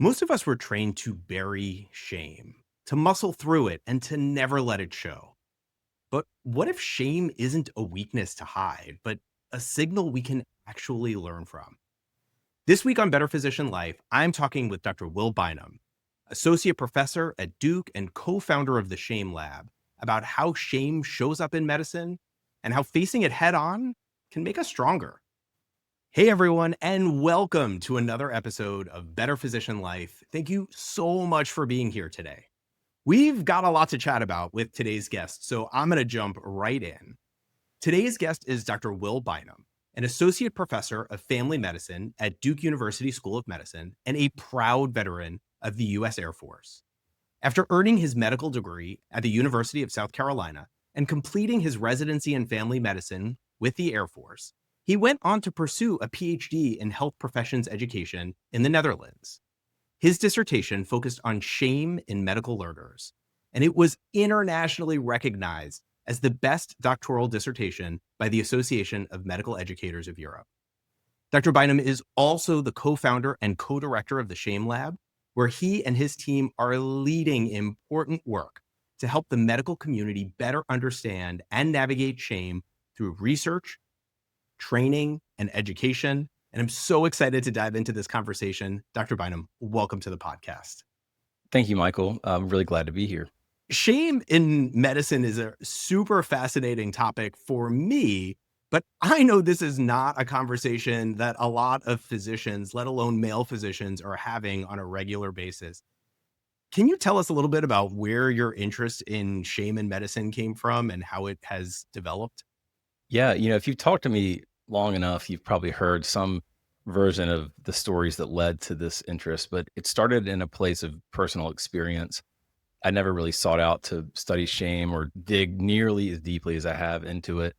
Most of us were trained to bury shame, to muscle through it, and to never let it show. But what if shame isn't a weakness to hide, but a signal we can actually learn from? This week on Better Physician Life, I'm talking with Dr. Will Bynum, associate professor at Duke and co founder of the Shame Lab, about how shame shows up in medicine and how facing it head on can make us stronger. Hey, everyone, and welcome to another episode of Better Physician Life. Thank you so much for being here today. We've got a lot to chat about with today's guest, so I'm going to jump right in. Today's guest is Dr. Will Bynum, an associate professor of family medicine at Duke University School of Medicine and a proud veteran of the U.S. Air Force. After earning his medical degree at the University of South Carolina and completing his residency in family medicine with the Air Force, he went on to pursue a PhD in health professions education in the Netherlands. His dissertation focused on shame in medical learners, and it was internationally recognized as the best doctoral dissertation by the Association of Medical Educators of Europe. Dr. Bynum is also the co-founder and co-director of the Shame Lab, where he and his team are leading important work to help the medical community better understand and navigate shame through research, training, and education. And I'm so excited to dive into this conversation. Dr. Bynum, welcome to the podcast. Thank you, Michael. I'm really glad to be here. Shame in medicine is a super fascinating topic for me, but I know this is not a conversation that a lot of physicians, let alone male physicians, are having on a regular basis. Can you tell us a little bit about where your interest in shame in medicine came from and how it has developed? Yeah, if you've talked to me long enough, you've probably heard some version of the stories that led to this interest, but it started in a place of personal experience. I never really sought out to study shame or dig nearly as deeply as I have into it.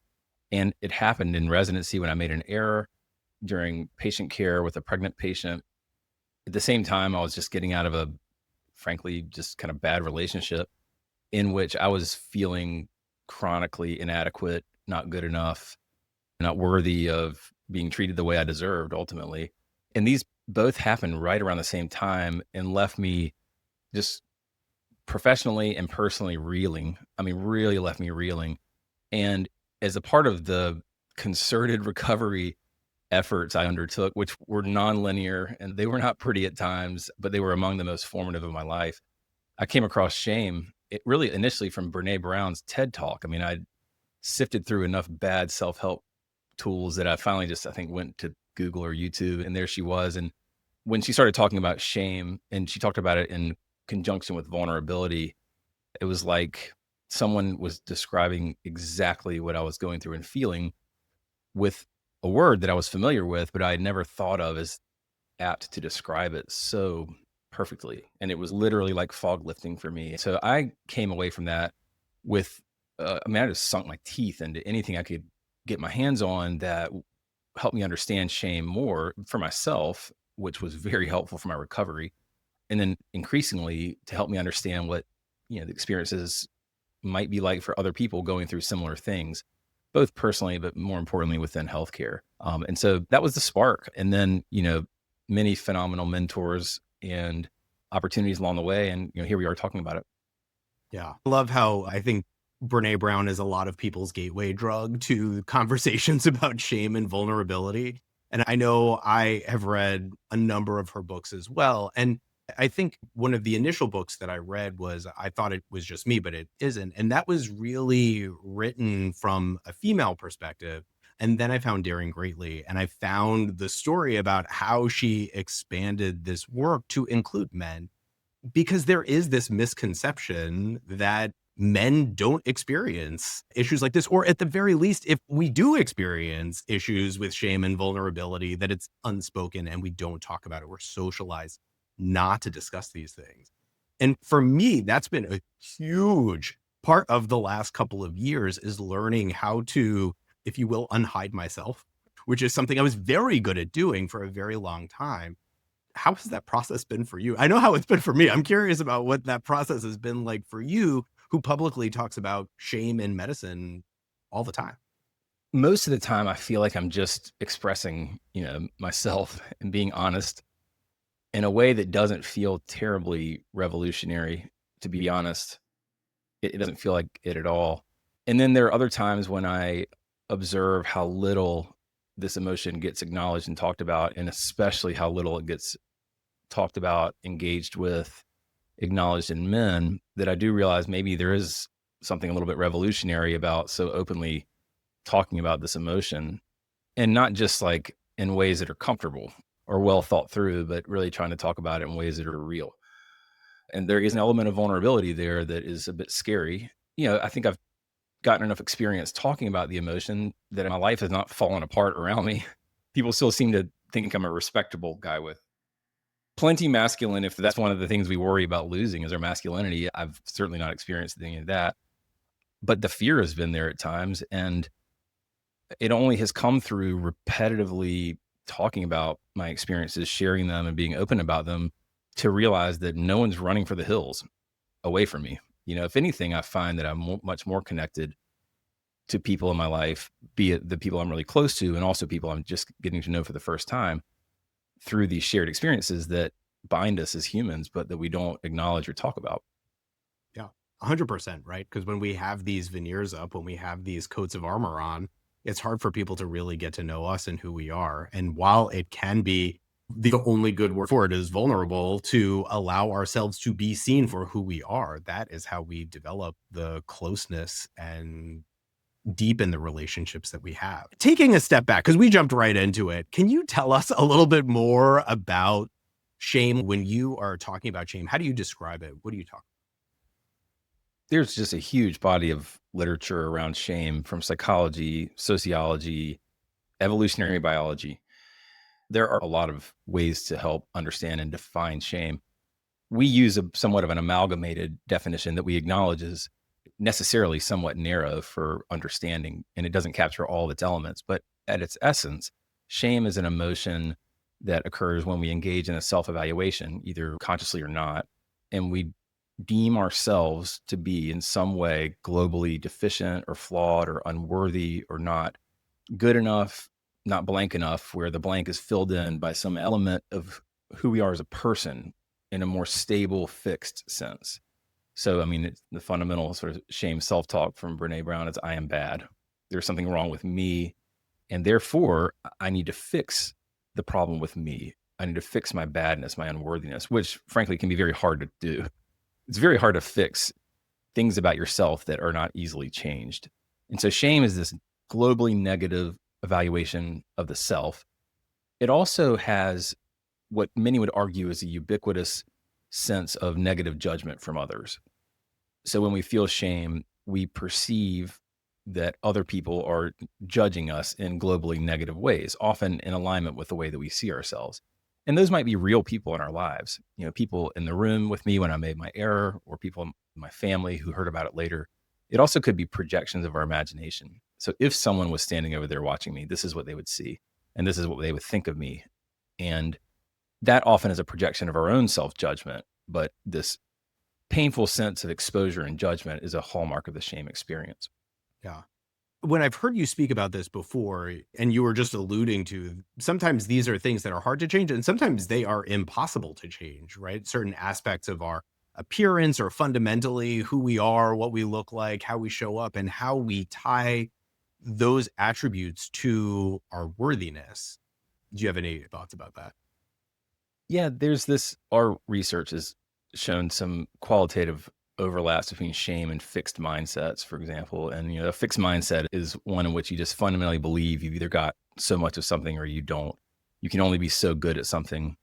And it happened in residency when I made an error during patient care with a pregnant patient. At the same time, I was just getting out of a, frankly, just kind of bad relationship in which I was feeling chronically inadequate, not good enough, not worthy of being treated the way I deserved ultimately. And these both happened right around the same time and left me just professionally and personally reeling. I mean, really left me reeling. And as a part of the concerted recovery efforts I undertook, which were nonlinear and they were not pretty at times, but they were among the most formative of my life, I came across shame. It really initially from Brené Brown's TED Talk. I mean, I sifted through enough bad self-help tools that I finally just, I think, went to Google or YouTube, and there she was. And when she started talking about shame, and she talked about it in conjunction with vulnerability, it was like someone was describing exactly what I was going through and feeling with a word that I was familiar with, but I had never thought of as apt to describe it so perfectly. And it was literally like fog lifting for me. So I came away from that with, I just sunk my teeth into anything I could get my hands on that helped me understand shame more for myself, which was very helpful for my recovery. And then increasingly to help me understand what, the experiences might be like for other people going through similar things, both personally, but more importantly within healthcare. And so that was the spark. And then, many phenomenal mentors and opportunities along the way. And, here we are talking about it. Yeah. I love how I think Brené Brown is a lot of people's gateway drug to conversations about shame and vulnerability. And I know I have read a number of her books as well. And I think one of the initial books that I read was, I thought it was just me, but it isn't. And that was really written from a female perspective. And then I found Daring Greatly, and I found the story about how she expanded this work to include men, because there is this misconception that men don't experience issues like this, or at the very least, if we do experience issues with shame and vulnerability, that it's unspoken and we don't talk about it. We're socialized not to discuss these things. And for me, that's been a huge part of the last couple of years, is learning how to, if you will, unhide myself, which is something I was very good at doing for a very long time. How has that process been for you? I know how it's been for me. I'm curious about what that process has been like for you, who publicly talks about shame in medicine all the time. Most of the time I feel like I'm just expressing, myself and being honest. in a way that doesn't feel terribly revolutionary, to be honest. It doesn't feel like it at all. And then there are other times when I observe how little this emotion gets acknowledged and talked about, and especially how little it gets talked about, engaged with, acknowledged in men, that I do realize maybe there is something a little bit revolutionary about so openly talking about this emotion, and not just like in ways that are comfortable or well thought through, but really trying to talk about it in ways that are real. And there is an element of vulnerability there that is a bit scary. I think I've gotten enough experience talking about the emotion that my life has not fallen apart around me. People still seem to think I'm a respectable guy with plenty masculine. If that's one of the things we worry about losing is our masculinity, I've certainly not experienced any of that. But the fear has been there at times. And it only has come through repetitively talking about my experiences, sharing them, and being open about them, to realize that no one's running for the hills away from me. If anything, I find that I'm much more connected to people in my life, be it the people I'm really close to and also people I'm just getting to know for the first time, through these shared experiences that bind us as humans, but that we don't acknowledge or talk about. Yeah, 100%, right? Because when we have these veneers up, when we have these coats of armor on, it's hard for people to really get to know us and who we are. And while it can be, the only good word for it is vulnerable, to allow ourselves to be seen for who we are, that is how we develop the closeness and deepen the relationships that we have. Taking a step back, because we jumped right into it, can you tell us a little bit more about shame? When you are talking about shame, how do you describe it? What do you talk? There's just a huge body of literature around shame, from psychology, sociology, evolutionary biology. There are a lot of ways to help understand and define shame. We use a somewhat of an amalgamated definition that we acknowledge is necessarily somewhat narrow for understanding, and it doesn't capture all of its elements. But at its essence, shame is an emotion that occurs when we engage in a self evaluation, either consciously or not, and we deem ourselves to be in some way globally deficient or flawed or unworthy or not good enough, not blank enough, where the blank is filled in by some element of who we are as a person in a more stable, fixed sense. So, I mean, it's the fundamental sort of shame self talk from Brené Brown is I am bad. There's something wrong with me. And therefore, I need to fix the problem with me. I need to fix my badness, my unworthiness, which frankly can be very hard to do. It's very hard to fix things about yourself that are not easily changed. And so, shame is this globally negative evaluation of the self. It also has what many would argue is a ubiquitous sense of negative judgment from others. So when we feel shame, we perceive that other people are judging us in globally negative ways, often in alignment with the way that we see ourselves. And those might be real people in our lives, people in the room with me when I made my error, or people in my family who heard about it later. It also could be projections of our imagination. So if someone was standing over there watching me, this is what they would see, and this is what they would think of me. And that often is a projection of our own self judgment. But this painful sense of exposure and judgment is a hallmark of the shame experience. Yeah. When I've heard you speak about this before, and you were just alluding to, sometimes these are things that are hard to change, and sometimes they are impossible to change, right? Certain aspects of our appearance, or fundamentally who we are, what we look like, how we show up, and how we tie those attributes to our worthiness. Do you have any thoughts about that? Yeah, our research has shown some qualitative overlaps between shame and fixed mindsets, for example. And, a fixed mindset is one in which you just fundamentally believe you've either got so much of something or you don't. You can only be so good at something.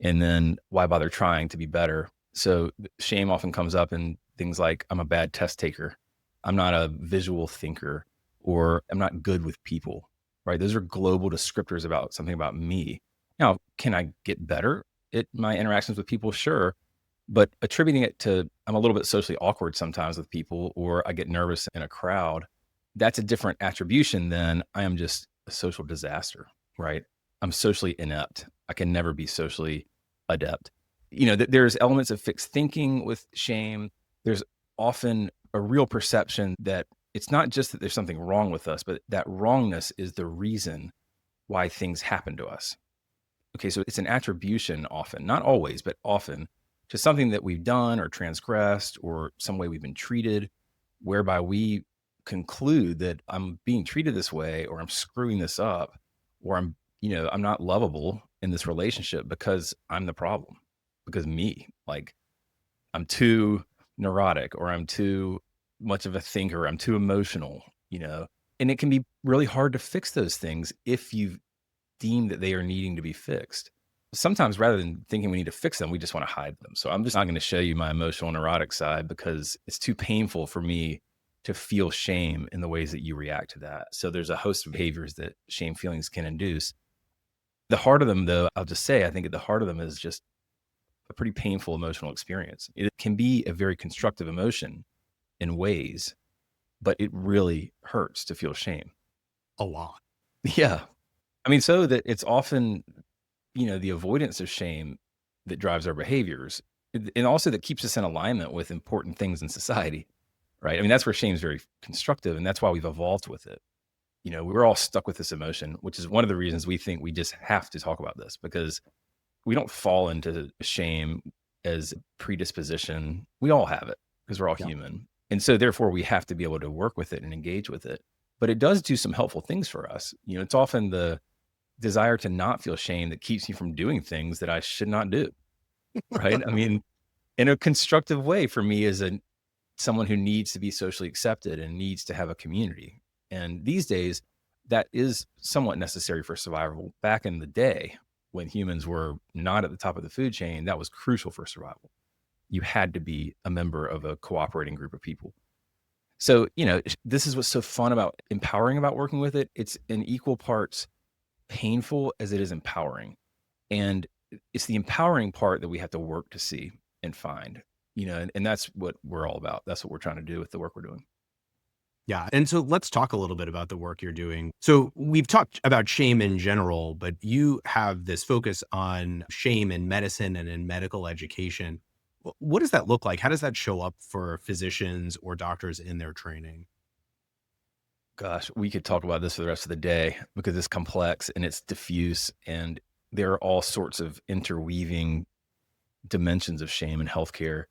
And then why bother trying to be better? So shame often comes up in things like I'm a bad test taker. I'm not a visual thinker, or I'm not good with people, right? Those are global descriptors about something about me. Now, can I get better at my interactions with people? Sure. But attributing it to I'm a little bit socially awkward sometimes with people, or I get nervous in a crowd, that's a different attribution than I am just a social disaster, right? I'm socially inept. I can never be socially adept. There's elements of fixed thinking with shame. There's often a real perception that it's not just that there's something wrong with us, but that wrongness is the reason why things happen to us. Okay, so it's an attribution often, not always, but often, to something that we've done or transgressed or some way we've been treated, whereby we conclude that I'm being treated this way or I'm screwing this up or I'm not lovable in this relationship because I'm the problem, because me, like I'm too neurotic or I'm too much of a thinker, I'm too emotional. And it can be really hard to fix those things if you deem that they are needing to be fixed. Sometimes rather than thinking we need to fix them, we just want to hide them. So I'm just not going to show you my emotional neurotic side because it's too painful for me to feel shame in the ways that you react to that. So there's a host of behaviors that shame feelings can induce. The heart of them, though, I'll just say, I think at the heart of them is just a pretty painful emotional experience. It can be a very constructive emotion in ways, but it really hurts to feel shame. A lot. Yeah. I mean, so that it's often the avoidance of shame that drives our behaviors and also that keeps us in alignment with important things in society, right? I mean, that's where shame is very constructive and that's why we've evolved with it. We're all stuck with this emotion, which is one of the reasons we think we just have to talk about this because we don't fall into shame as predisposition. We all have it because we're all Yeah. human. And so therefore we have to be able to work with it and engage with it. But it does do some helpful things for us. It's often the desire to not feel shame that keeps me from doing things that I should not do. Right. I mean, in a constructive way for me as someone who needs to be socially accepted and needs to have a community. And these days, that is somewhat necessary for survival. Back in the day, when humans were not at the top of the food chain, that was crucial for survival. You had to be a member of a cooperating group of people. So, this is what's so fun about empowering about working with it. It's in equal parts painful as it is empowering. And it's the empowering part that we have to work to see and find, and that's what we're all about. That's what we're trying to do with the work we're doing. Yeah. And so let's talk a little bit about the work you're doing. So we've talked about shame in general, but you have this focus on shame in medicine and in medical education. What does that look like? How does that show up for physicians or doctors in their training? Gosh, we could talk about this for the rest of the day because it's complex and it's diffuse and there are all sorts of interweaving dimensions of shame in healthcare.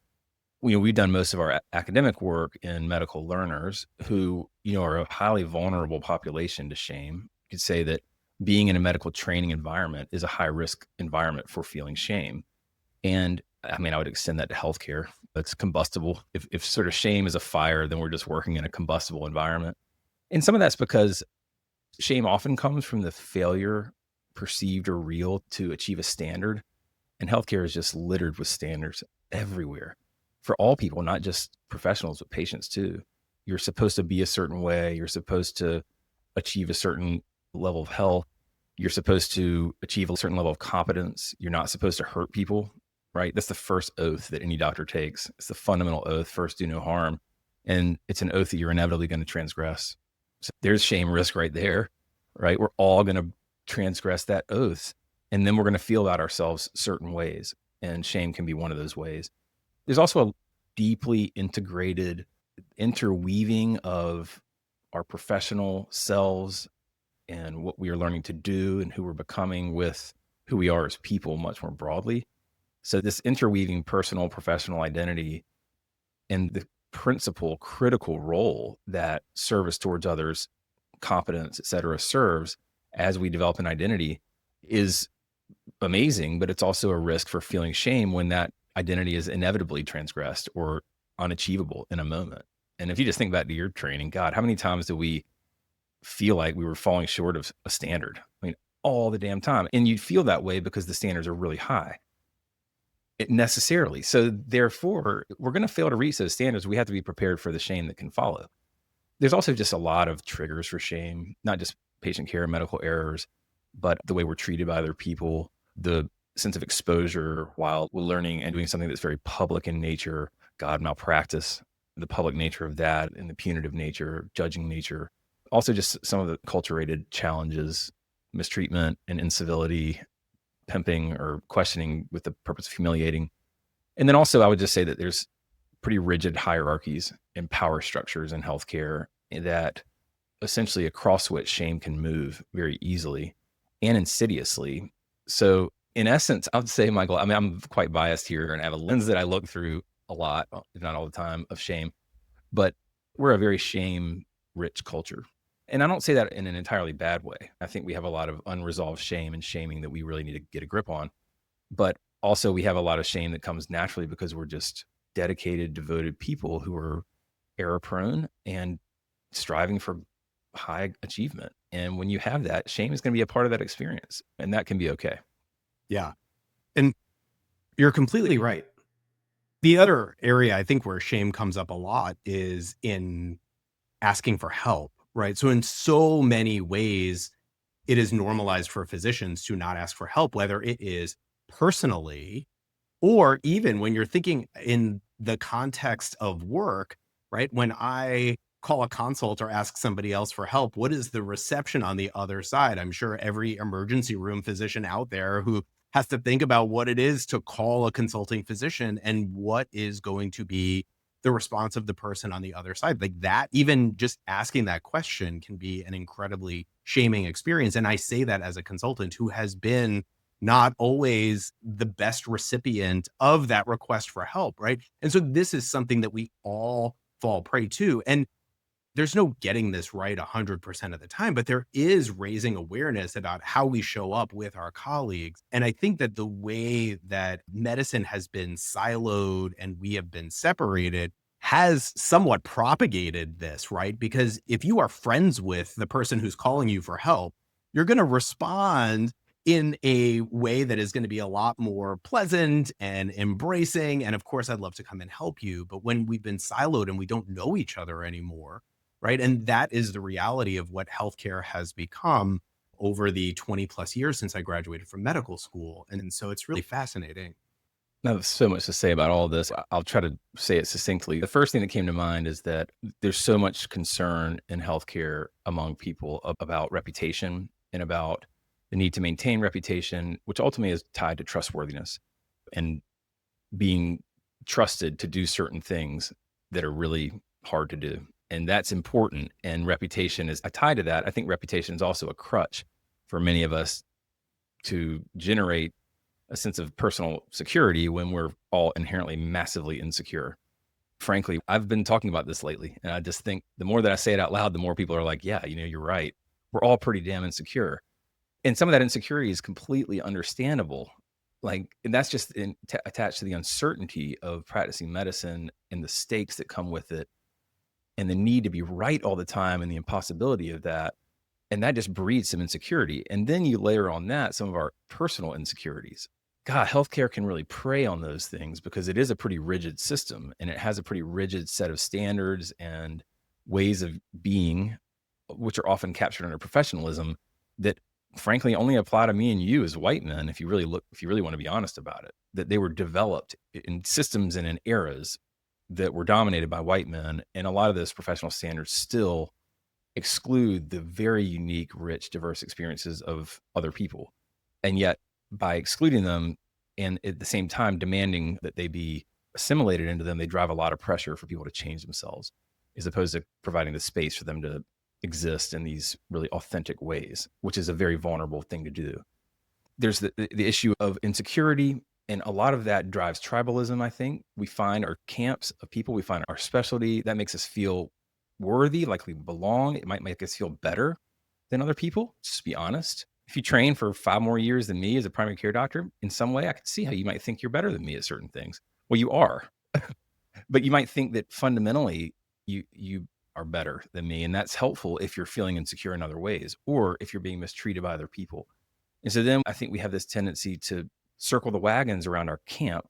We've done most of our academic work in medical learners who, are a highly vulnerable population to shame. You could say that being in a medical training environment is a high risk environment for feeling shame. And I mean, I would extend that to healthcare. It's combustible. If sort of shame is a fire, then we're just working in a combustible environment. And some of that's because shame often comes from the failure, perceived or real, to achieve a standard. And healthcare is just littered with standards everywhere for all people, not just professionals, but patients too. You're supposed to be a certain way. You're supposed to achieve a certain level of health. You're supposed to achieve a certain level of competence. You're not supposed to hurt people, right? That's the first oath that any doctor takes. It's the fundamental oath, first do no harm. And it's an oath that you're inevitably going to transgress. So there's shame risk right there, right? We're all going to transgress that oath. And then we're going to feel about ourselves certain ways. And shame can be one of those ways. There's also a deeply integrated interweaving of our professional selves and what we are learning to do and who we're becoming with who we are as people much more broadly. So this interweaving personal, professional identity and the principal critical role that service towards others, competence, et cetera, serves as we develop an identity is amazing, but it's also a risk for feeling shame when that identity is inevitably transgressed or unachievable in a moment. And if you just think back to your training, God, how many times do we feel like we were falling short of a standard? I mean, all the damn time. And you'd feel that way because the standards are really high. Necessarily. So therefore, we're going to fail to reach those standards. We have to be prepared for the shame that can follow. There's also just a lot of triggers for shame, not just patient care, medical errors, but the way we're treated by other people, the sense of exposure while we're learning and doing something that's very public in nature, God, malpractice, the public nature of that, and the punitive nature, judging nature. Also, just some of the culturated challenges, mistreatment and incivility, pimping or questioning with the purpose of humiliating. And then also, I would just say that there's pretty rigid hierarchies and power structures in healthcare that essentially across which shame can move very easily and insidiously. So In essence, I would say, Michael, I mean, I'm quite biased here and I have a lens that I look through a lot, if not all the time, of shame, but we're a very shame rich culture. And I don't say that in an entirely bad way. I think we have a lot of unresolved shame and shaming that we really need to get a grip on. But also, we have a lot of shame that comes naturally because we're just dedicated, devoted people who are error prone and striving for high achievement. And when you have that, shame is going to be a part of that experience, and that can be okay. Yeah. And you're completely right. The other area I think where shame comes up a lot is in asking for help, right? So in so many ways, it is normalized for physicians to not ask for help, whether it is personally or even when you're thinking in the context of work, right? When I call a consult or ask somebody else for help, what is the reception on the other side? I'm sure every emergency room physician out there who has to think about what it is to call a consulting physician and what is going to be the response of the person on the other side. Like that, even just asking that question can be an incredibly shaming experience. And I say that as a consultant who has been not always the best recipient of that request for help, right? And so this is something that we all fall prey to. And there's no getting this right 100% of the time, but there is raising awareness about how we show up with our colleagues. And I think that the way that medicine has been siloed and we have been separated has somewhat propagated this, right? Because if you are friends with the person who's calling you for help, you're going to respond in a way that is going to be a lot more pleasant and embracing. And of course, I'd love to come and help you. But when we've been siloed and we don't know each other anymore, right? And that is the reality of what healthcare has become over the 20 plus years since I graduated from medical school. And so it's really fascinating. Now, there's so much to say about all of this. I'll try to say it succinctly. The first thing that came to mind is that there's so much concern in healthcare among people about reputation and about the need to maintain reputation, which ultimately is tied to trustworthiness and being trusted to do certain things that are really hard to do. And that's important. And reputation is tied to that. I think reputation is also a crutch for many of us to generate a sense of personal security when we're all inherently massively insecure. Frankly, I've been talking about this lately, and I just think the more that I say it out loud, the more people are like, yeah, you're right. We're all pretty damn insecure. And some of that insecurity is completely understandable. Like, and that's just attached to the uncertainty of practicing medicine and the stakes that come with it and the need to be right all the time and the impossibility of that. And that just breeds some insecurity. And then you layer on that some of our personal insecurities. God, healthcare can really prey on those things because it is a pretty rigid system and it has a pretty rigid set of standards and ways of being, which are often captured under professionalism that frankly only apply to me and you as white men. If you really want to be honest about it, that they were developed in systems and in eras that were dominated by white men. And a lot of those professional standards still exclude the very unique, rich, diverse experiences of other people. And yet, by excluding them and at the same time demanding that they be assimilated into them, they drive a lot of pressure for people to change themselves, as opposed to providing the space for them to exist in these really authentic ways, which is a very vulnerable thing to do. There's the issue of insecurity, and a lot of that drives tribalism, I think. We find our camps of people, we find our specialty, that makes us feel worthy, like we belong. It might make us feel better than other people, just be honest. If you train for 5 more years than me as a primary care doctor, in some way, I could see how you might think you're better than me at certain things. Well, you are, but you might think that fundamentally you are better than me. And that's helpful if you're feeling insecure in other ways, or if you're being mistreated by other people. And so then I think we have this tendency to circle the wagons around our camp,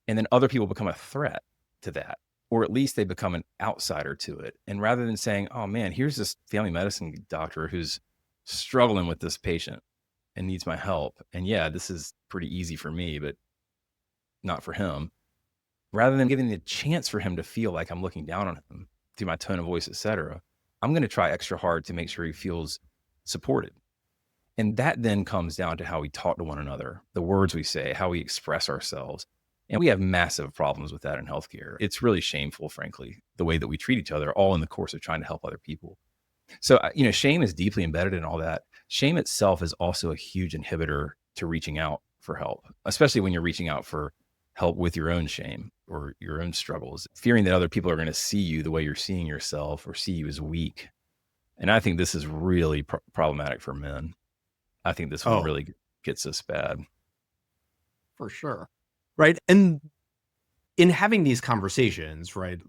and then other people become a threat to that, or at least they become an outsider to it. And rather than saying, oh man, here's this family medicine doctor who's struggling with this patient and needs my help. And yeah, this is pretty easy for me, but not for him. Rather than giving the chance for him to feel like I'm looking down on him through my tone of voice, etc., I'm going to try extra hard to make sure he feels supported. And that then comes down to how we talk to one another, the words we say, how we express ourselves. And we have massive problems with that in healthcare. It's really shameful, frankly, the way that we treat each other, all in the course of trying to help other people. So, shame is deeply embedded in all that. Shame itself is also a huge inhibitor to reaching out for help, especially when you're reaching out for help with your own shame or your own struggles, fearing that other people are going to see you the way you're seeing yourself or see you as weak. And I think this is really problematic for men. I think this one Oh, really gets us bad. for sure. Right. And in having these conversations, right,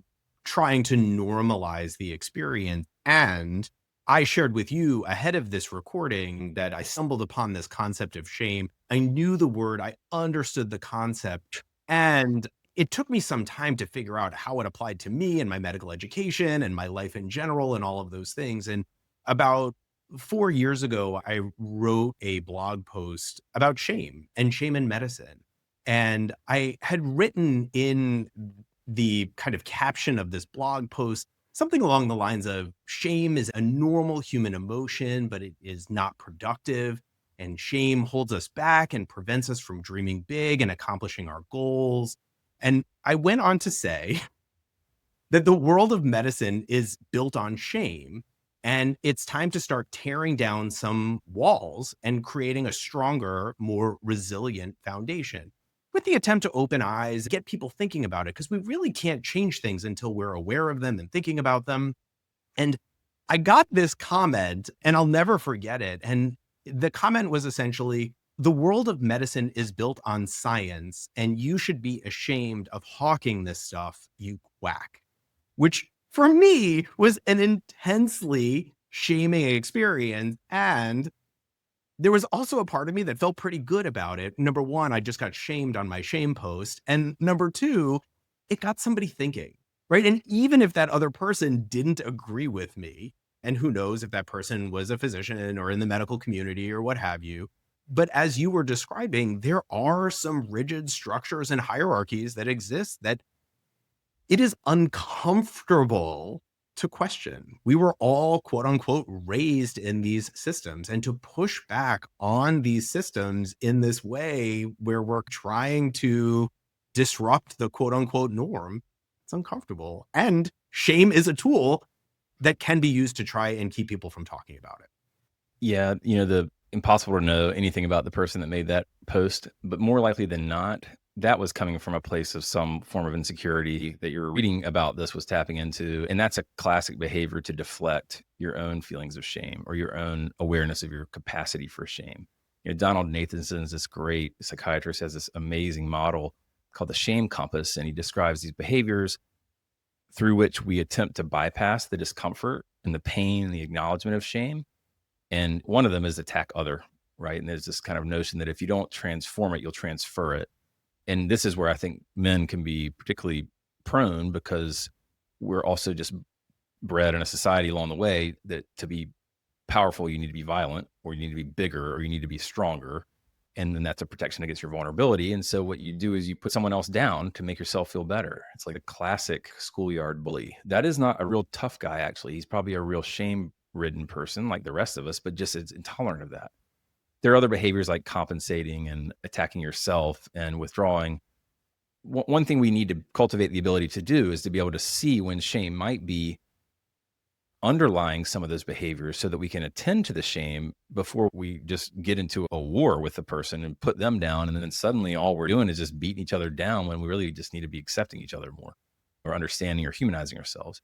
trying to normalize the experience. And I shared with you ahead of this recording that I stumbled upon this concept of shame. I knew the word, I understood the concept, and it took me some time to figure out how it applied to me and my medical education and my life in general and all of those things. And about 4 years ago, I wrote a blog post about shame in medicine. And I had written in the kind of caption of this blog post something along the lines of shame is a normal human emotion, but it is not productive. And shame holds us back and prevents us from dreaming big and accomplishing our goals. And I went on to say that the world of medicine is built on shame. And it's time to start tearing down some walls and creating a stronger, more resilient foundation with the attempt to open eyes, get people thinking about it, because we really can't change things until we're aware of them and thinking about them. And I got this comment and I'll never forget it. And the comment was essentially, the world of medicine is built on science, and you should be ashamed of hawking this stuff, you quack, which for me was an intensely shaming experience. And there was also a part of me that felt pretty good about it. Number one, I just got shamed on my shame post. And number two, it got somebody thinking, right? And even if that other person didn't agree with me, and who knows if that person was a physician or in the medical community or what have you, but as you were describing, there are some rigid structures and hierarchies that exist that it is uncomfortable to question. We were all, quote unquote, raised in these systems, and to push back on these systems in this way where we're trying to disrupt the quote unquote norm, it's uncomfortable. And shame is a tool that can be used to try and keep people from talking about it. Yeah, the impossible to know anything about the person that made that post, but more likely than not, that was coming from a place of some form of insecurity that you're reading about this was tapping into. And that's a classic behavior to deflect your own feelings of shame or your own awareness of your capacity for shame. Donald Nathanson's this great psychiatrist, has this amazing model called the shame compass, and he describes these behaviors through which we attempt to bypass the discomfort and the pain and the acknowledgement of shame. And one of them is attack other, right? And there's this kind of notion that if you don't transform it, you'll transfer it. And this is where I think men can be particularly prone, because we're also just bred in a society along the way that to be powerful, you need to be violent, or you need to be bigger, or you need to be stronger. And then that's a protection against your vulnerability. And so what you do is you put someone else down to make yourself feel better. It's like a classic schoolyard bully. That is not a real tough guy, actually. He's probably a real shame ridden person like the rest of us, but just is intolerant of that. There are other behaviors like compensating and attacking yourself and withdrawing. One thing we need to cultivate the ability to do is to be able to see when shame might be underlying some of those behaviors so that we can attend to the shame before we just get into a war with the person and put them down. And then suddenly all we're doing is just beating each other down when we really just need to be accepting each other more or understanding or humanizing ourselves.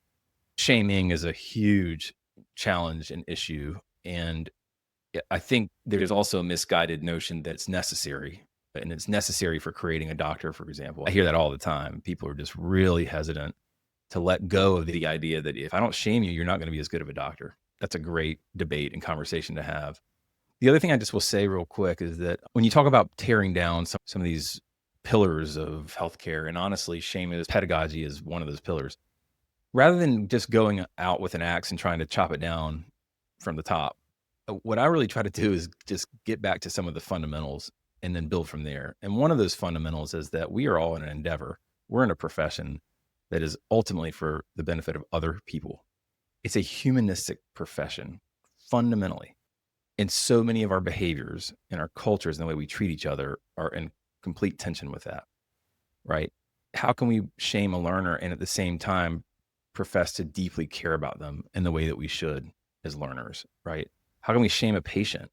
Shaming is a huge challenge and issue. And I think there's also a misguided notion that it's necessary. And it's necessary for creating a doctor, for example. I hear that all the time. People are just really hesitant to let go of the idea that if I don't shame you, you're not going to be as good of a doctor. That's a great debate and conversation to have. The other thing I just will say real quick is that when you talk about tearing down some of these pillars of healthcare, and honestly, shame is pedagogy is one of those pillars, rather than just going out with an axe and trying to chop it down from the top, what I really try to do is just get back to some of the fundamentals and then build from there. And one of those fundamentals is that we are all in an endeavor. We're in a profession that is ultimately for the benefit of other people. It's a humanistic profession, fundamentally. And so many of our behaviors and our cultures and the way we treat each other are in complete tension with that, right? How can we shame a learner and at the same time profess to deeply care about them in the way that we should as learners, right? How can we shame a patient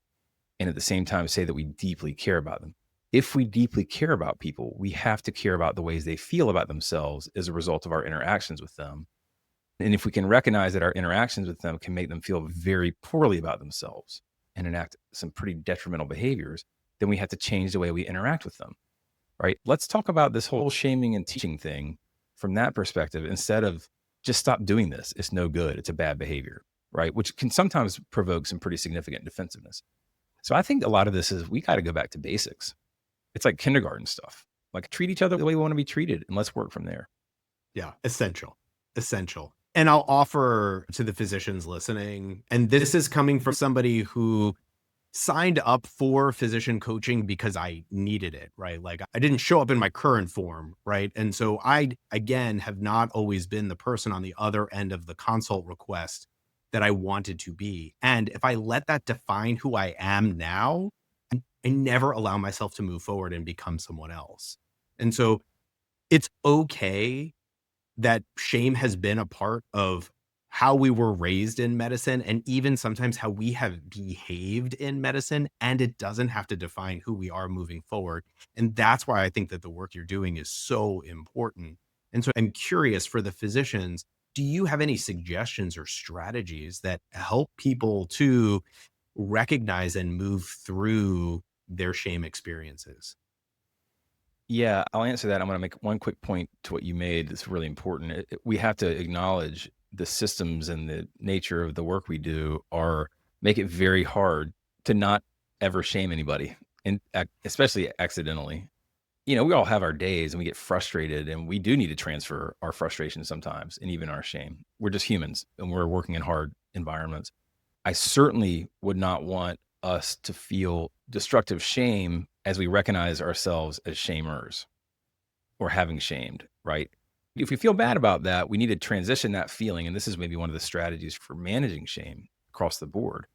and at the same time say that we deeply care about them? If we deeply care about people, we have to care about the ways they feel about themselves as a result of our interactions with them. And if we can recognize that our interactions with them can make them feel very poorly about themselves and enact some pretty detrimental behaviors, then we have to change the way we interact with them, right? Let's talk about this whole shaming and teaching thing from that perspective instead of just stop doing this. It's no good. It's a bad behavior, right? Which can sometimes provoke some pretty significant defensiveness. So I think a lot of this is we got to go back to basics. It's like kindergarten stuff. Like treat each other the way we want to be treated and let's work from there. Yeah, essential, essential. And I'll offer to the physicians listening, and this is coming from somebody who signed up for physician coaching because I needed it, right? Like I didn't show up in my current form, right? And so I, again, have not always been the person on the other end of the consult request that I wanted to be. And if I let that define who I am now, I never allow myself to move forward and become someone else. And so it's okay that shame has been a part of how we were raised in medicine and even sometimes how we have behaved in medicine, and it doesn't have to define who we are moving forward. And that's why I think that the work you're doing is so important. And so I'm curious for the physicians, do you have any suggestions or strategies that help people to recognize and move through their shame experiences? Yeah, I'll answer that. I'm going to make one quick point to what you made that's really important. We have to acknowledge the systems and the nature of the work we do are make it very hard to not ever shame anybody, and especially accidentally. We all have our days and we get frustrated, and we do need to transfer our frustration sometimes and even our shame. We're just humans and we're working in hard environments. I certainly would not want us to feel destructive shame as we recognize ourselves as shamers or having shamed, right? If we feel bad about that, we need to transition that feeling. And this is maybe one of the strategies for managing shame across the board.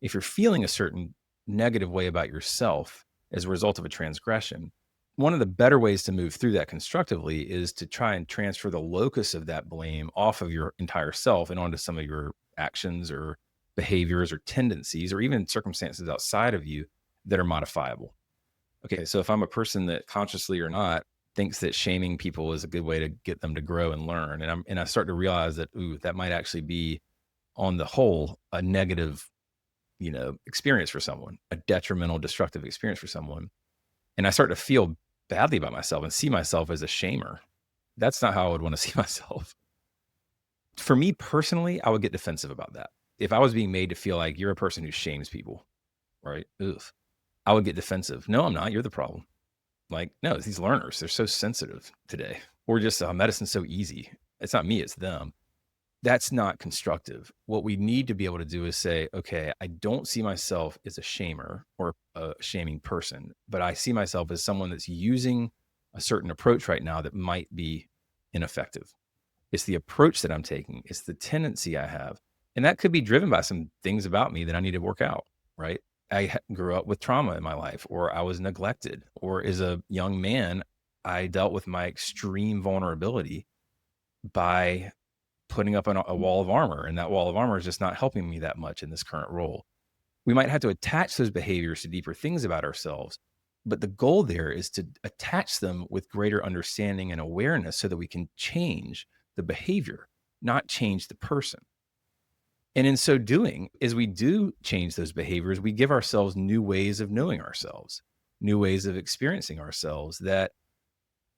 If you're feeling a certain negative way about yourself as a result of a transgression, one of the better ways to move through that constructively is to try and transfer the locus of that blame off of your entire self and onto some of your actions or behaviors or tendencies or even circumstances outside of you that are modifiable. Okay, so if I'm a person that consciously or not thinks that shaming people is a good way to get them to grow and learn, and I start to realize that that might actually be on the whole a negative, experience for someone, a detrimental, destructive experience for someone, and I start to feel badly about myself and see myself as a shamer. That's not how I would want to see myself. For me personally, I would get defensive about that. If I was being made to feel like you're a person who shames people, right? Ugh, I would get defensive. No, I'm not. You're the problem. Like, no, it's these learners. They're so sensitive today. Or just medicine's so easy. It's not me, it's them. That's not constructive. What we need to be able to do is say, okay, I don't see myself as a shamer or a shaming person, but I see myself as someone that's using a certain approach right now that might be ineffective. It's the approach that I'm taking, it's the tendency I have. And that could be driven by some things about me that I need to work out, right? Grew up with trauma in my life, or I was neglected, or as a young man, I dealt with my extreme vulnerability by putting up a wall of armor. And that wall of armor is just not helping me that much in this current role. We might have to attach those behaviors to deeper things about ourselves. But the goal there is to attach them with greater understanding and awareness so that we can change the behavior, not change the person. And in so doing, as we do change those behaviors, we give ourselves new ways of knowing ourselves, new ways of experiencing ourselves that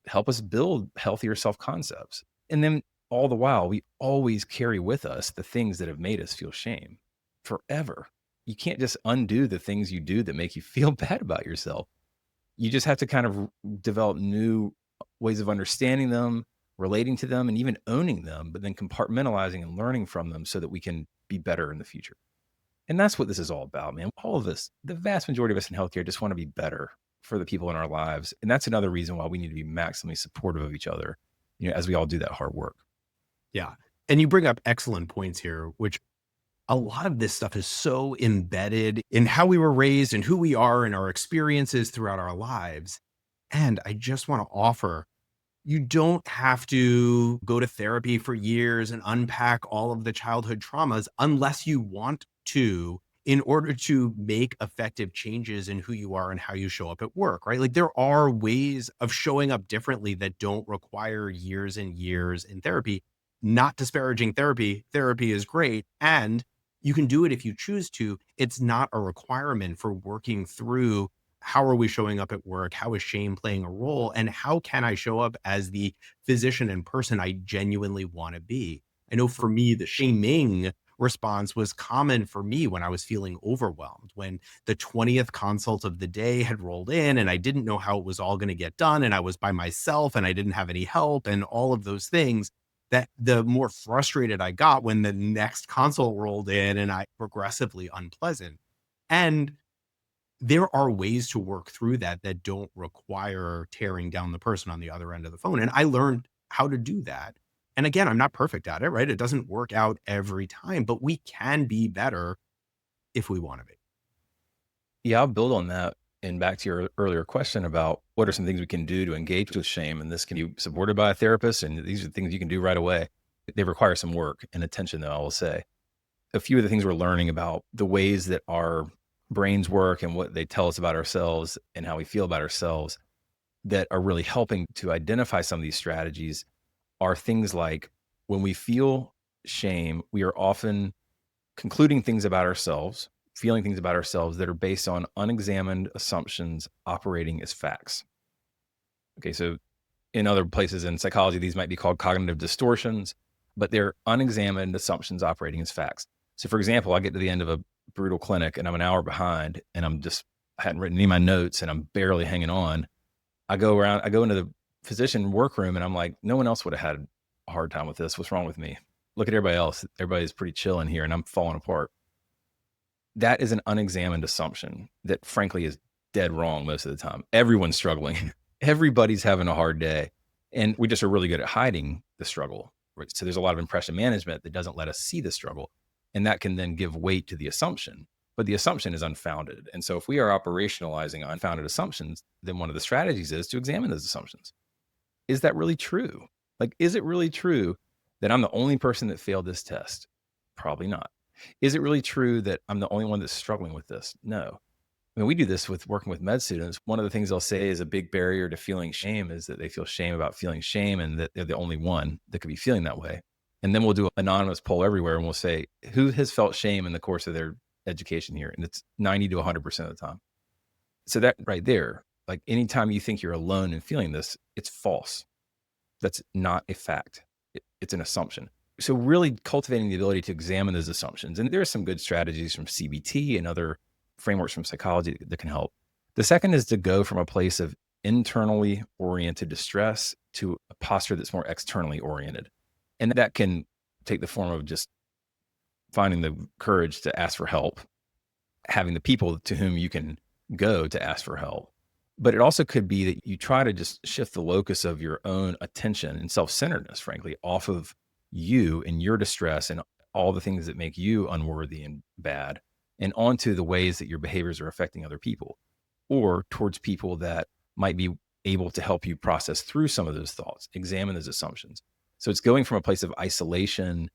help us build healthier self concepts. And then all the while, we always carry with us the things that have made us feel shame forever. You can't just undo the things you do that make you feel bad about yourself. You just have to kind of develop new ways of understanding them, relating to them, and even owning them, but then compartmentalizing and learning from them so that we can be better in the future. And that's what this is all about, man. All of us, the vast majority of us in healthcare just want to be better for the people in our lives. And that's another reason why we need to be maximally supportive of each other, as we all do that hard work. Yeah. And you bring up excellent points here, which a lot of this stuff is so embedded in how we were raised and who we are and our experiences throughout our lives. And I just want to offer, you don't have to go to therapy for years and unpack all of the childhood traumas unless you want to in order to make effective changes in who you are and how you show up at work, right? Like there are ways of showing up differently that don't require years and years in therapy. Not disparaging therapy. Therapy is great. And you can do it if you choose to. It's not a requirement for working through how are we showing up at work? How is shame playing a role? And how can I show up as the physician and person I genuinely want to be? I know for me, the shaming response was common for me when I was feeling overwhelmed, when the 20th consult of the day had rolled in and I didn't know how it was all going to get done. And I was by myself and I didn't have any help and all of those things. That the more frustrated I got when the next consult rolled in and I progressively unpleasant. And there are ways to work through that that don't require tearing down the person on the other end of the phone. And I learned how to do that. And again, I'm not perfect at it, right? It doesn't work out every time, but we can be better if we want to be. Yeah, I'll build on that and back to your earlier question about what are some things we can do to engage with shame. And this can be supported by a therapist. And these are things you can do right away. They require some work and attention, though, I will say. A few of the things we're learning about the ways that our brains work and what they tell us about ourselves and how we feel about ourselves that are really helping to identify some of these strategies are things like when we feel shame, we are often concluding things about ourselves, feeling things about ourselves that are based on unexamined assumptions operating as facts. Okay, so in other places in psychology, these might be called cognitive distortions, but they're unexamined assumptions operating as facts. So, for example, I get to the end of a brutal clinic and I'm an hour behind and I hadn't written any of my notes and I'm barely hanging on. I go into the physician workroom and I'm like, no one else would have had a hard time with this. What's wrong with me? Look at everybody else. Everybody's pretty chill in here and I'm falling apart. That is an unexamined assumption that frankly is dead wrong most of the time. Everyone's struggling. Everybody's having a hard day. And we just are really good at hiding the struggle. Right? So there's a lot of impression management that doesn't let us see the struggle. And that can then give weight to the assumption. But the assumption is unfounded. And so if we are operationalizing unfounded assumptions, then one of the strategies is to examine those assumptions. Is that really true? Like, is it really true that I'm the only person that failed this test? Probably not. Is it really true that I'm the only one that's struggling with this? No. I mean, we do this with working with med students. One of the things they'll say is a big barrier to feeling shame is that they feel shame about feeling shame and that they're the only one that could be feeling that way. And then we'll do an anonymous poll everywhere and we'll say, who has felt shame in the course of their education here? And it's 90 to 100% of the time. So that right there, like anytime you think you're alone in feeling this, it's false. That's not a fact. It's an assumption. So really cultivating the ability to examine those assumptions. And there are some good strategies from CBT and other frameworks from psychology that can help. The second is to go from a place of internally oriented distress to a posture that's more externally oriented. And that can take the form of just finding the courage to ask for help, having the people to whom you can go to ask for help. But it also could be that you try to just shift the locus of your own attention and self-centeredness, frankly, off of you and your distress and all the things that make you unworthy and bad and onto the ways that your behaviors are affecting other people or towards people that might be able to help you process through some of those thoughts, examine those assumptions. So it's going from a place of isolation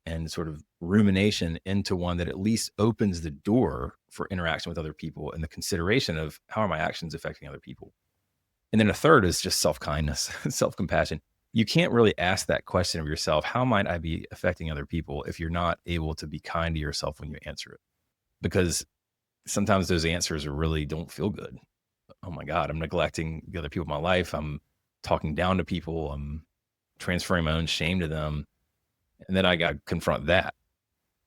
and sort of rumination into one that at least opens the door for interaction with other people and the consideration of how are my actions affecting other people. And then a third is just self-kindness, self-compassion. You can't really ask that question of yourself, how might I be affecting other people if you're not able to be kind to yourself when you answer it? Because sometimes those answers really don't feel good. Oh my God, I'm neglecting the other people in my life. I'm talking down to people. I'm transferring my own shame to them. And then I got to confront that.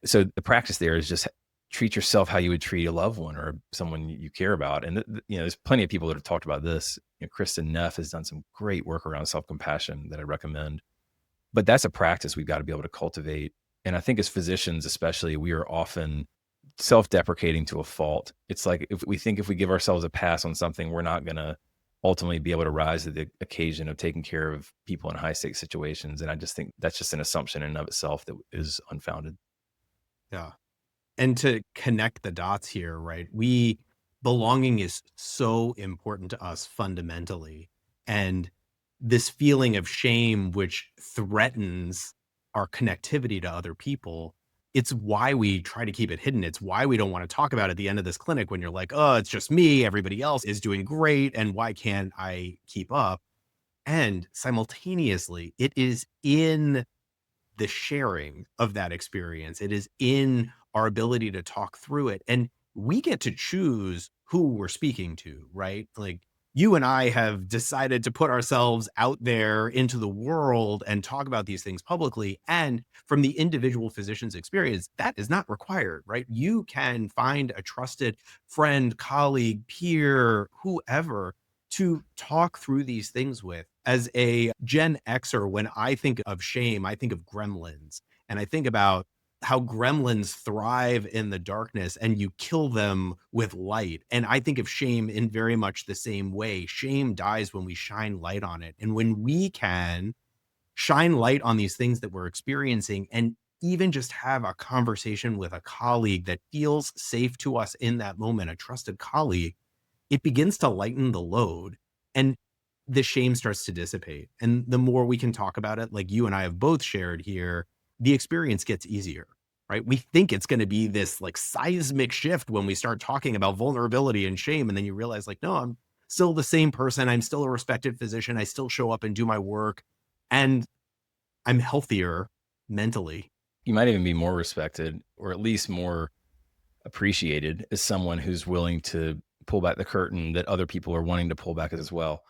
So the practice there is just treat yourself how you would treat a loved one or someone you care about. And there's plenty of people that have talked about this. Kristen Neff has done some great work around self-compassion that I recommend. But that's a practice we've got to be able to cultivate. And I think as physicians, especially, we are often self-deprecating to a fault. It's like if we give ourselves a pass on something, we're not going to ultimately be able to rise to the occasion of taking care of people in high stakes situations. And I just think that's just an assumption in and of itself that is unfounded. Yeah. And to connect the dots here, right? Belonging is so important to us fundamentally. And this feeling of shame, which threatens our connectivity to other people, it's why we try to keep it hidden. It's why we don't want to talk about it at the end of this clinic when you're like, oh, it's just me. Everybody else is doing great. And why can't I keep up? And simultaneously, it is in the sharing of that experience. It is in our ability to talk through it. And we get to choose who we're speaking to, right? Like you and I have decided to put ourselves out there into the world and talk about these things publicly. And from the individual physician's experience, that is not required, right? You can find a trusted friend, colleague, peer, whoever to talk through these things with. As a Gen Xer, when I think of shame, I think of gremlins. And I think about how gremlins thrive in the darkness and you kill them with light. And I think of shame in very much the same way. Shame dies when we shine light on it. And when we can shine light on these things that we're experiencing and even just have a conversation with a colleague that feels safe to us in that moment, a trusted colleague, it begins to lighten the load and the shame starts to dissipate. And the more we can talk about it, like you and I have both shared here, the experience gets easier, right? We think it's going to be this like seismic shift when we start talking about vulnerability and shame. And then you realize, like, no, I'm still the same person. I'm still a respected physician. I still show up and do my work. And I'm healthier mentally. You might even be more respected or at least more appreciated as someone who's willing to pull back the curtain that other people are wanting to pull back as well.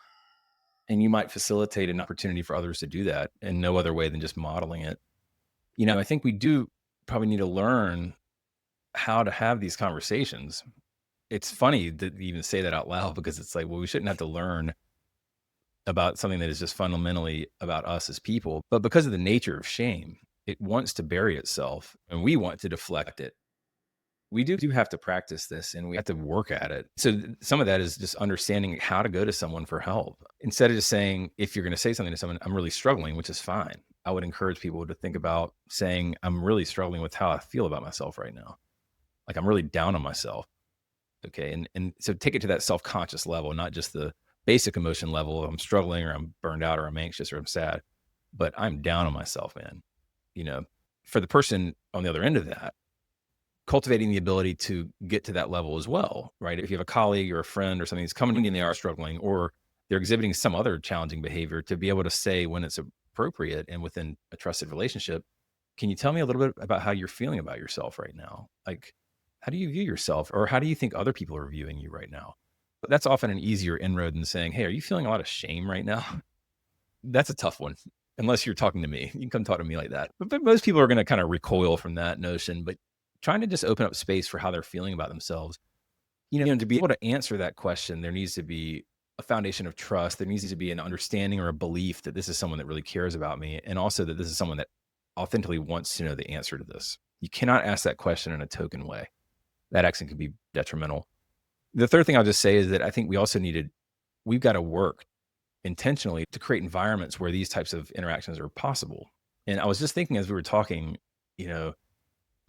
And you might facilitate an opportunity for others to do that in no other way than just modeling it. I think we do probably need to learn how to have these conversations. It's funny that you even say that out loud because it's like, well, we shouldn't have to learn about something that is just fundamentally about us as people. But because of the nature of shame, it wants to bury itself and we want to deflect it. We do have to practice this and we have to work at it. So some of that is just understanding how to go to someone for help. Instead of just saying, if you're going to say something to someone, I'm really struggling, which is fine. I would encourage people to think about saying, I'm really struggling with how I feel about myself right now. Like I'm really down on myself. Okay. And so take it to that self-conscious level, not just the basic emotion level of I'm struggling or I'm burned out or I'm anxious or I'm sad, but I'm down on myself, man. You know, for the person on the other end of that, cultivating the ability to get to that level as well, right? If you have a colleague or a friend or something that's coming in and they are struggling or they're exhibiting some other challenging behavior, to be able to say when it's appropriate and within a trusted relationship, can you tell me a little bit about how you're feeling about yourself right now? Like, how do you view yourself or how do you think other people are viewing you right now? But that's often an easier inroad than saying, hey, are you feeling a lot of shame right now? That's a tough one. Unless you're talking to me, you can come talk to me like that. But most people are going to kind of recoil from that notion. But trying to just open up space for how they're feeling about themselves. To be able to answer that question, there needs to be a foundation of trust. There needs to be an understanding or a belief that this is someone that really cares about me. And also that this is someone that authentically wants to know the answer to this. You cannot ask that question in a token way. That actually can be detrimental. The third thing I'll just say is that I think we've got to work intentionally to create environments where these types of interactions are possible. And I was just thinking as we were talking,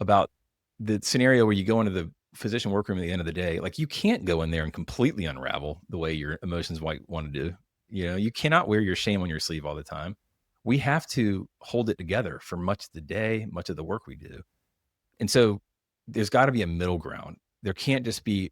about the scenario where you go into the physician workroom at the end of the day, like you can't go in there and completely unravel the way your emotions might want to do. You cannot wear your shame on your sleeve all the time. We have to hold it together for much of the day, much of the work we do. And so there's got to be a middle ground. There can't just be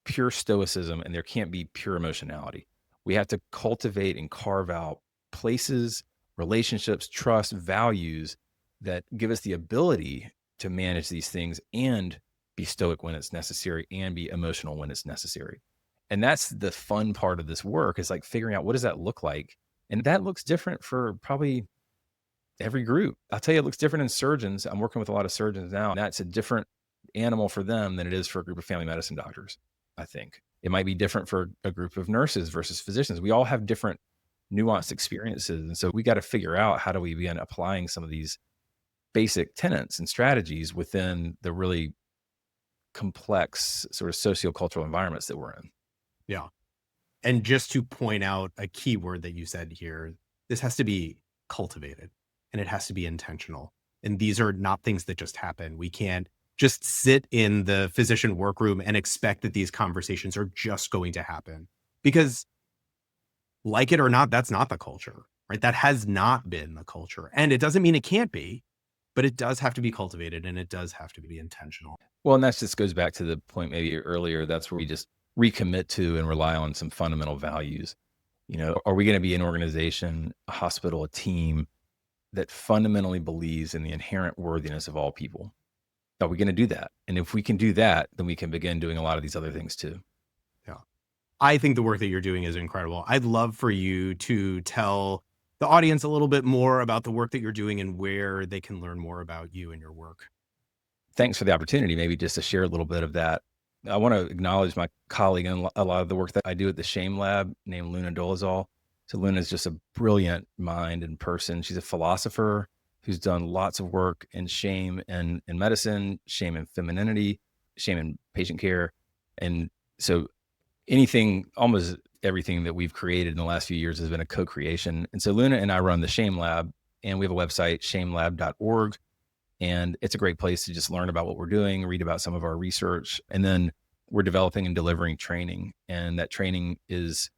pure stoicism and there can't be pure emotionality. We have to cultivate and carve out places, relationships, trust, values that give us the ability to manage these things and be stoic when it's necessary and be emotional when it's necessary. And that's the fun part of this work is like figuring out what does that look like? And that looks different for probably every group. I'll tell you, it looks different in surgeons. I'm working with a lot of surgeons now, and that's a different animal for them than it is for a group of family medicine doctors. I think it might be different for a group of nurses versus physicians. We all have different nuanced experiences. And so we got to figure out how do we begin applying some of these basic tenets and strategies within the really complex sort of sociocultural environments that we're in. Yeah. And just to point out a key word that you said here, this has to be cultivated and it has to be intentional. And these are not things that just happen. We can't just sit in the physician workroom and expect that these conversations are just going to happen because, like it or not, that's not the culture, right? That has not been the culture. And it doesn't mean it can't be, but it does have to be cultivated and it does have to be intentional. Well, and that just goes back to the point maybe earlier. That's where we just recommit to and rely on some fundamental values. Are we going to be an organization, a hospital, a team that fundamentally believes in the inherent worthiness of all people? Are we going to do that? And if we can do that, then we can begin doing a lot of these other things too. Yeah. I think the work that you're doing is incredible. I'd love for you to tell the audience a little bit more about the work that you're doing and where they can learn more about you and your work. Thanks for the opportunity, maybe just to share a little bit of that. I want to acknowledge my colleague and a lot of the work that I do at the Shame Lab named Luna Dolezal. So Luna is just a brilliant mind and person. She's a philosopher who's done lots of work in shame and in medicine, shame and femininity, shame and patient care. And so almost everything that we've created in the last few years has been a co-creation. And so Luna and I run the Shame Lab, and we have a website, shamelab.org. And it's a great place to just learn about what we're doing, read about some of our research. And then we're developing and delivering training. And that training is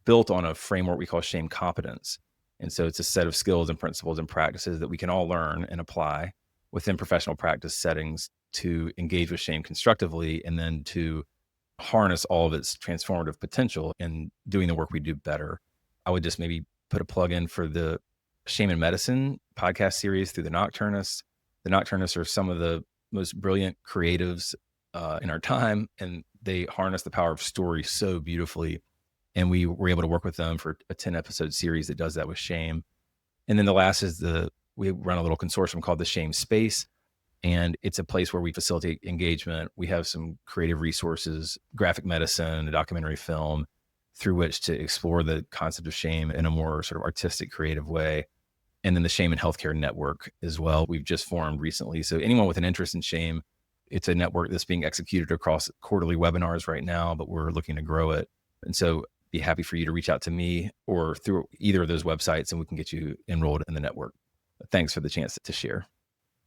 built on a framework we call shame competence. And so it's a set of skills and principles and practices that we can all learn and apply within professional practice settings to engage with shame constructively, and then to harness all of its transformative potential in doing the work we do better. I would just maybe put a plug in for the Shame and Medicine podcast series through the Nocturnists. The Nocturnists are some of the most brilliant creatives in our time, and they harness the power of story so beautifully. And we were able to work with them for a 10-episode series that does that with shame. And then the last is we run a little consortium called the Shame Space. And it's a place where we facilitate engagement. We have some creative resources, graphic medicine, a documentary film, through which to explore the concept of shame in a more sort of artistic, creative way. And then the Shame and Healthcare Network as well. We've just formed recently. So anyone with an interest in shame, it's a network that's being executed across quarterly webinars right now, but we're looking to grow it. And so be happy for you to reach out to me or through either of those websites, and we can get you enrolled in the network. Thanks for the chance to share.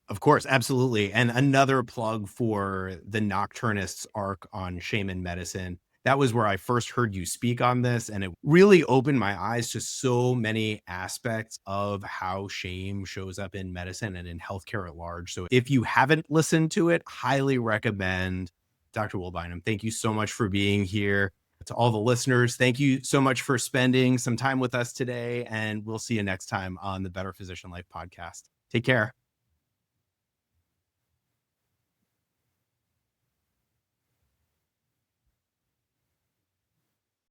Of course, absolutely. And another plug for the Nocturnists arc on shame and medicine. That was where I first heard you speak on this, and it really opened my eyes to so many aspects of how shame shows up in medicine and in healthcare at large. So if you haven't listened to it, highly recommend. Dr. Will Bynum, thank you so much for being here. To all the listeners, thank you so much for spending some time with us today, and we'll see you next time on the Better Physician Life podcast. Take care.